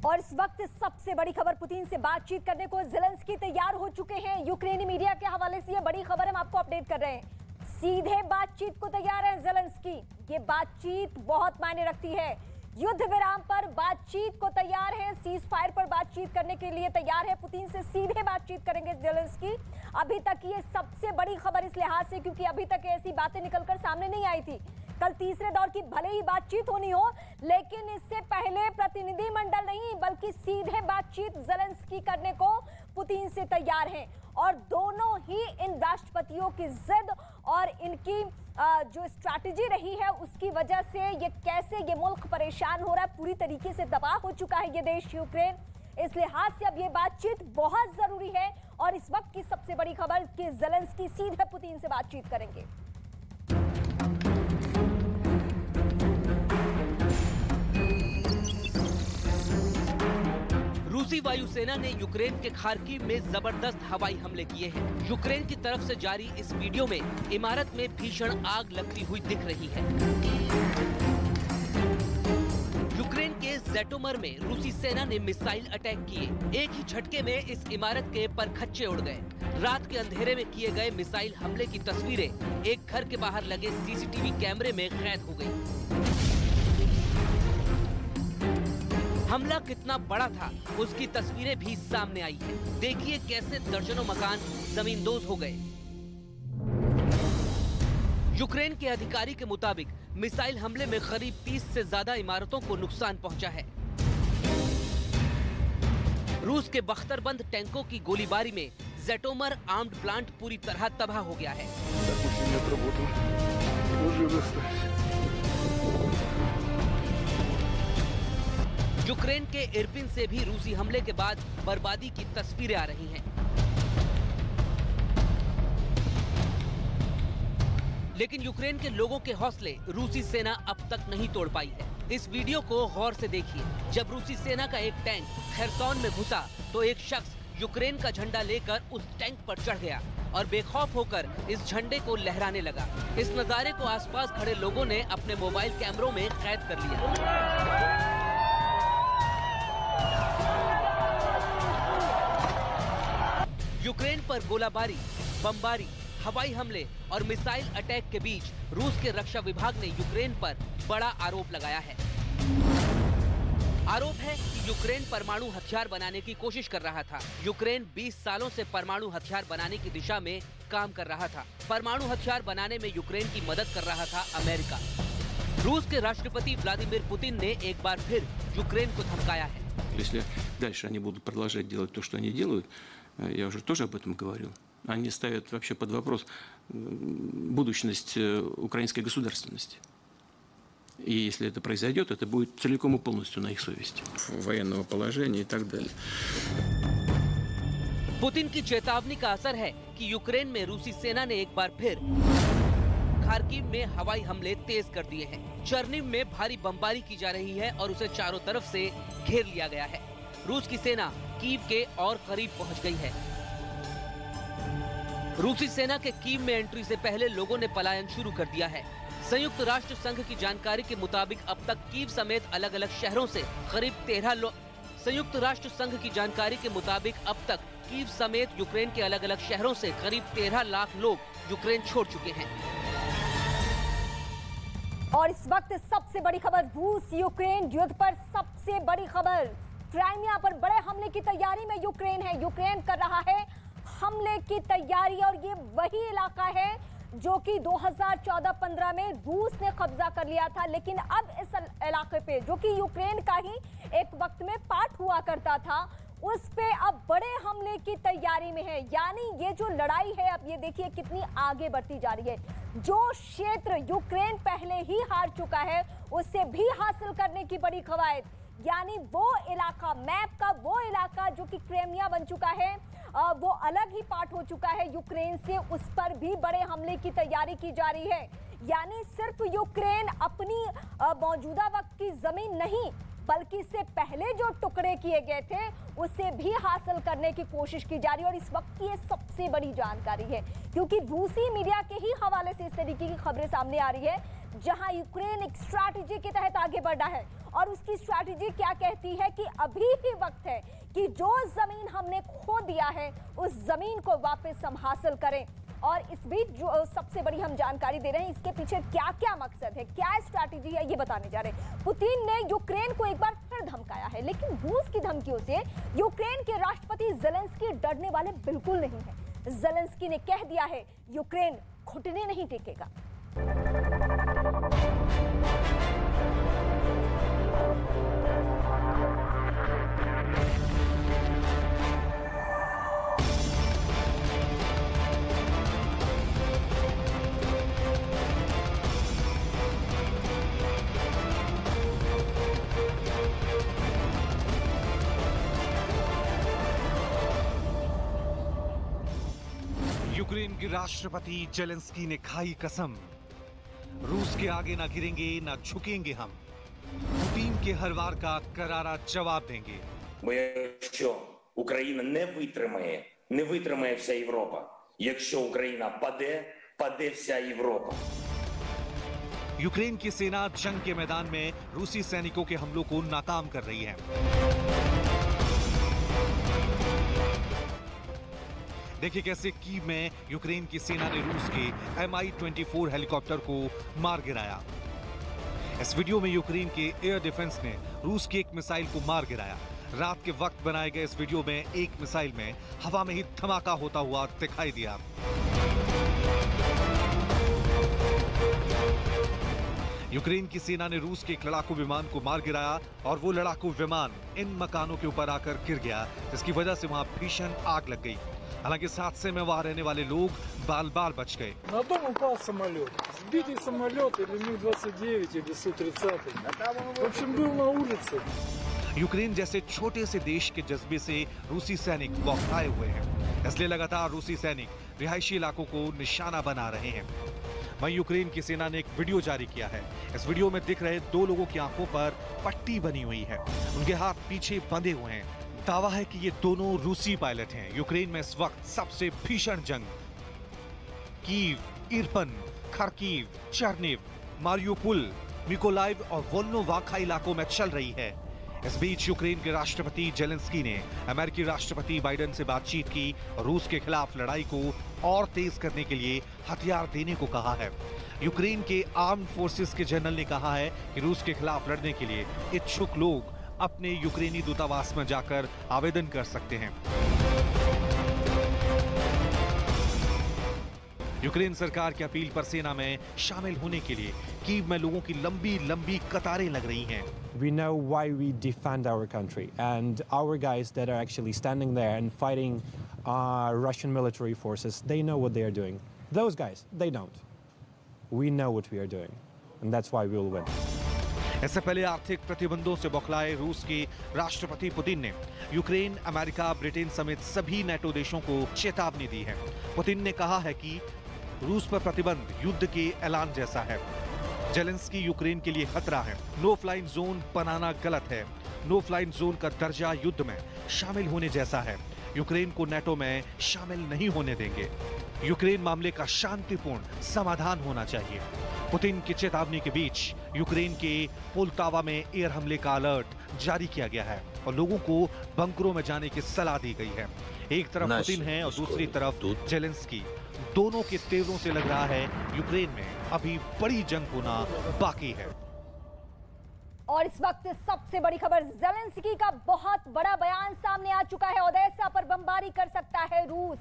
और इस वक्त सबसे बड़ी खबर, पुतिन से बातचीत करने को ज़ेलेंस्की तैयार हो चुके हैं। यूक्रेनी मीडिया के हवाले से ये बड़ी खबर हम आपको अपडेट कर रहे हैं। सीधे बातचीत को तैयार है ज़ेलेंस्की। ये बातचीत बहुत मायने रखती है। युद्ध विराम पर बातचीत को तैयार है, सीज फायर पर बातचीत करने के लिए तैयार है। पुतिन से सीधे बातचीत करेंगे ज़ेलेंस्की। अभी तक ये सबसे बड़ी खबर इस लिहाज से क्योंकि अभी तक ऐसी बातें निकलकर सामने नहीं आई थी। कल तीसरे दौर की भले ही बातचीत होनी हो, लेकिन इससे पहले प्रतिनिधि मंडल नहीं बल्कि सीधे बातचीत ज़ेलेंस्की करने को पुतिन से तैयार हैं। और दोनों ही इन राष्ट्रपतियों की जिद और इनकी जो स्ट्रैटेजी रही है उसकी वजह से ये मुल्क परेशान हो रहा है, पूरी तरीके से तबाह हो चुका है ये देश यूक्रेन। इस लिहाज से अब ये बातचीत बहुत जरूरी है और इस वक्त की सबसे बड़ी खबर कि ज़ेलेंस्की सीधे पुतिन से बातचीत करेंगे। रूसी वायुसेना ने यूक्रेन के खार्किव में जबरदस्त हवाई हमले किए हैं। यूक्रेन की तरफ से जारी इस वीडियो में इमारत में भीषण आग लगती हुई दिख रही है। यूक्रेन के ज़ैटोमर में रूसी सेना ने मिसाइल अटैक किए। एक ही झटके में इस इमारत के परखच्चे उड़ गए। रात के अंधेरे में किए गए मिसाइल हमले की तस्वीरें एक घर के बाहर लगे सीसीटीवी कैमरे में कैद हो गई। हमला कितना बड़ा था उसकी तस्वीरें भी सामने आई है। देखिए कैसे दर्जनों मकान जमींदोज हो गए। यूक्रेन के अधिकारी के मुताबिक मिसाइल हमले में करीब 30 से ज्यादा इमारतों को नुकसान पहुंचा है। रूस के बख्तरबंद टैंकों की गोलीबारी में ज़ैटोमर आर्म्ड प्लांट पूरी तरह तबाह हो गया है। यूक्रेन के इरपिन से भी रूसी हमले के बाद बर्बादी की तस्वीरें आ रही हैं। लेकिन यूक्रेन के लोगों के हौसले रूसी सेना अब तक नहीं तोड़ पाई है। इस वीडियो को गौर से देखिए। जब रूसी सेना का एक टैंक खेरसोन में घुसा तो एक शख्स यूक्रेन का झंडा लेकर उस टैंक पर चढ़ गया और बेखौफ होकर इस झंडे को लहराने लगा। इस नजारे को आसपास खड़े लोगों ने अपने मोबाइल कैमरों में कैद कर लिया। यूक्रेन पर गोलाबारी, बमबारी, हवाई हमले और मिसाइल अटैक के बीच रूस के रक्षा विभाग ने यूक्रेन पर बड़ा आरोप लगाया है। आरोप है कि यूक्रेन परमाणु हथियार बनाने की कोशिश कर रहा था। यूक्रेन 20 सालों से परमाणु हथियार बनाने की दिशा में काम कर रहा था। परमाणु हथियार बनाने में यूक्रेन की मदद कर रहा था अमेरिका। रूस के राष्ट्रपति व्लादिमीर पुतिन ने एक बार फिर यूक्रेन को धमकाया है। Если дальше они будут продолжать делать то, что они делают, я уже тоже об этом говорил, они ставят вообще под вопрос будущность украинской государственности. И если это произойдет, это будет целиком и полностью на их совести. Военного положения и так далее. पुतिन की चेतावनी का असर है कि यूक्रेन में रूसी सेना ने एक बार फिर खार्किव में हवाई हमले तेज कर दिए हैं। चर्निव में भारी बमबारी की जा रही है और उसे चारों तरफ से घेर लिया गया है। रूस की सेना कीव के और करीब पहुंच गई है। रूसी सेना के कीव में एंट्री से पहले लोगों ने पलायन शुरू कर दिया है। संयुक्त राष्ट्र संघ की जानकारी के मुताबिक अब तक कीव समेत अलग अलग शहरों से करीब 13 लोग संयुक्त राष्ट्र संघ की जानकारी के मुताबिक अब तक कीव समेत यूक्रेन के अलग अलग शहरों से करीब 13 लाख लोग यूक्रेन छोड़ चुके हैं। और इस वक्त सबसे बड़ी खबर, रूस यूक्रेन युद्ध पर सबसे बड़ी खबर, क्राइमिया पर बड़े हमले की तैयारी में यूक्रेन है। यूक्रेन कर रहा है हमले की तैयारी और ये वही इलाका है जो कि 2014-15 में रूस ने कब्जा कर लिया था। लेकिन अब इस इलाके पे जो कि यूक्रेन का ही एक वक्त में पार्ट हुआ करता था, उस पे अब बड़े हमले की तैयारी में है। यानी ये जो लड़ाई है, अब ये देखिए कितनी आगे बढ़ती जा रही है। जो क्षेत्र यूक्रेन पहले ही हार चुका है उससे भी हासिल करने की बड़ी कवायद, यानी वो इलाका, मैप का वो इलाका जो कि क्राइमिया बन चुका है, वो अलग ही पार्ट हो चुका है यूक्रेन से, उस पर भी बड़े हमले की तैयारी की जा रही है। यानी सिर्फ यूक्रेन अपनी मौजूदा वक्त की जमीन नहीं बल्कि इससे पहले जो टुकड़े किए गए थे उसे भी हासिल करने की कोशिश की जा रही है। और इस वक्त की ये सबसे बड़ी जानकारी है क्योंकि रूसी मीडिया के ही हवाले से इस तरीके की खबरें सामने आ रही है जहां यूक्रेन एक स्ट्रैटेजी के तहत आगे बढ़ रहा है और उसकी स्ट्रैटेजी क्या कहती है कि अभी ही वक्त है कि जो जमीन हमने खो दिया है उस जमीन को वापस हम हासिल करें। और इस बीच जो सबसे बड़ी हम जानकारी दे रहे हैं, इसके पीछे क्या क्या मकसद है, क्या स्ट्रैटेजी है, ये बताने जा रहे हैं। पुतिन ने यूक्रेन को एक बार फिर धमकाया है, लेकिन रूस की धमकियों से यूक्रेन के राष्ट्रपति ज़ेलेंस्की डरने वाले बिल्कुल नहीं है। ज़ेलेंस्की ने कह दिया है यूक्रेन घुटने नहीं टेकेगा। यूक्रेन के राष्ट्रपति जेलेंस्की ने खाई कसम, रूस के आगे ना गिरेंगे ना झुकेंगे हम, पुतिन के हर वार का करारा जवाब देंगे। Бо якщо Україна не витримає вся Європа. Якщо Україна паде вся Європа. यूक्रेन की सेना जंग के मैदान में रूसी सैनिकों के हमलों को नाकाम कर रही है। देखिए कैसे कीव में यूक्रेन की सेना ने रूस के Mi-24 हेलीकॉप्टर को मार गिराया। इस वीडियो में यूक्रेन के एयर डिफेंस ने रूस की एक मिसाइल को मार गिराया। रात के वक्त बनाए गए इस वीडियो में एक मिसाइल में हवा में ही धमाका होता हुआ दिखाई दिया। यूक्रेन की सेना ने रूस के एक लड़ाकू विमान को मार गिराया और वो लड़ाकू विमान इन मकानों के ऊपर आकर गिर गया, जिसकी वजह से वहां भीषण आग लग गई। हालांकि इस हादसे में वहां रहने वाले लोग बाल-बाल बच गए। На дом упал самолет. Сбитый самолет или Ми-29 или Су-30. В общем, был на улице. यूक्रेन जैसे छोटे से देश के जज्बे से रूसी सैनिक बौखलाए हुए हैं, इसलिए लगातार रूसी सैनिक रिहायशी इलाकों को निशाना बना रहे हैं। वहीं यूक्रेन की सेना ने एक वीडियो जारी किया है। इस वीडियो में दिख रहे दो लोगों की आंखों पर पट्टी बनी हुई है, उनके हाथ पीछे बंधे हुए हैं। दावा है कि ये दोनों रूसी पायलट हैं। यूक्रेन में इस वक्त सबसे भीषण जंग कीव, इरपन, खार्किव, चर्निव, मारियोपोल, मिकोलाइव और वोल्नोवाखा इलाकों में चल रही है। इस बीच यूक्रेन के राष्ट्रपति जेलेंस्की ने अमेरिकी राष्ट्रपति बाइडेन से बातचीत की और रूस के खिलाफ लड़ाई को और तेज करने के लिए हथियार देने को कहा है। यूक्रेन के आर्म्ड फोर्सेस के जनरल ने कहा है कि रूस के खिलाफ लड़ने के लिए इच्छुक लोग अपने यूक्रेनी दूतावास में जाकर आवेदन कर सकते हैं। यूक्रेन सरकार की अपील पर सेना में शामिल होने के लिए कीव में लोगों की लंबी कतारें लग रही हैं। We know why we defend our country, and our guys that are actually standing there and fighting Russian military forces, they know what they are doing. Those guys, they don't. We know what we are doing, and that's why we will win. इससे पहले आर्थिक प्रतिबंधों से बौखलाए रूस के राष्ट्रपति Putin ने Ukraine, America, Britain समेत सभी नेटो देशों को चेतावनी दी है। पुतिन ने कहा है कि रूस पर प्रतिबंध युद्ध के ऐलान जैसा है। जेलेंस्की यूक्रेन के लिए खतरा है। नो फ्लाइंग जोन बनाना गलत है। नो फ्लाइंग जोन का दर्जा युद्ध में शामिल होने जैसा है। यूक्रेन को नेटो में शामिल नहीं होने देंगे। यूक्रेन मामले का शांतिपूर्ण समाधान होना चाहिए। पुतिन की चेतावनी के बीच यूक्रेन के पोल्टावा में एयर हमले का अलर्ट जारी किया गया है और लोगों को बंकरों में जाने की सलाह दी गई है। एक तरफ पुतिन है और दूसरी तरफ जेलेंस्की। दोनों के तेवरों से लग रहा है यूक्रेन में अभी बड़ी जंग होना बाकी है। और इस वक्त सबसे बड़ी खबर, ज़ेलेंस्की का बहुत बड़ा बयान सामने आ चुका है। ओडेसा पर बमबारी कर सकता है रूस।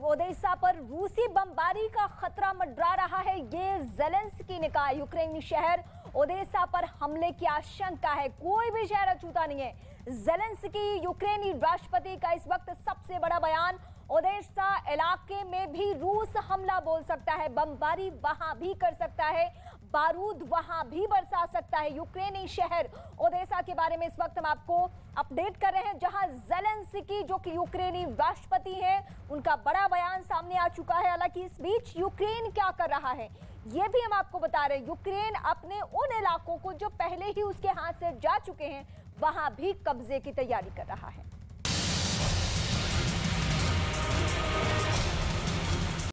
ओडेसा पर रूसी बमबारी का खतरा मंडरा रहा है, ये ज़ेलेंस्की ने कहा। यूक्रेनी शहर ओडेसा पर हमले की आशंका है। कोई भी शहर अछूता नहीं है। ज़ेलेंस्की यूक्रेनी राष्ट्रपति का इस वक्त सबसे बड़ा बयान। ओडेसा इलाके में भी रूस हमला बोल सकता है, बमबारी वहां भी कर सकता है, बारूद वहां भी बरसा सकता है। यूक्रेनी शहर ओडेसा के बारे में इस वक्त हम आपको अपडेट कर रहे हैं, जहां ज़ेलेंस्की जो कि यूक्रेनी राष्ट्रपति हैं, उनका बड़ा बयान सामने आ चुका है। हालांकि इस बीच यूक्रेन क्या कर रहा है ये भी हम आपको बता रहे हैं। यूक्रेन अपने उन इलाकों को जो पहले ही उसके हाथ से जा चुके हैं, वहां भी कब्जे की तैयारी कर रहा है।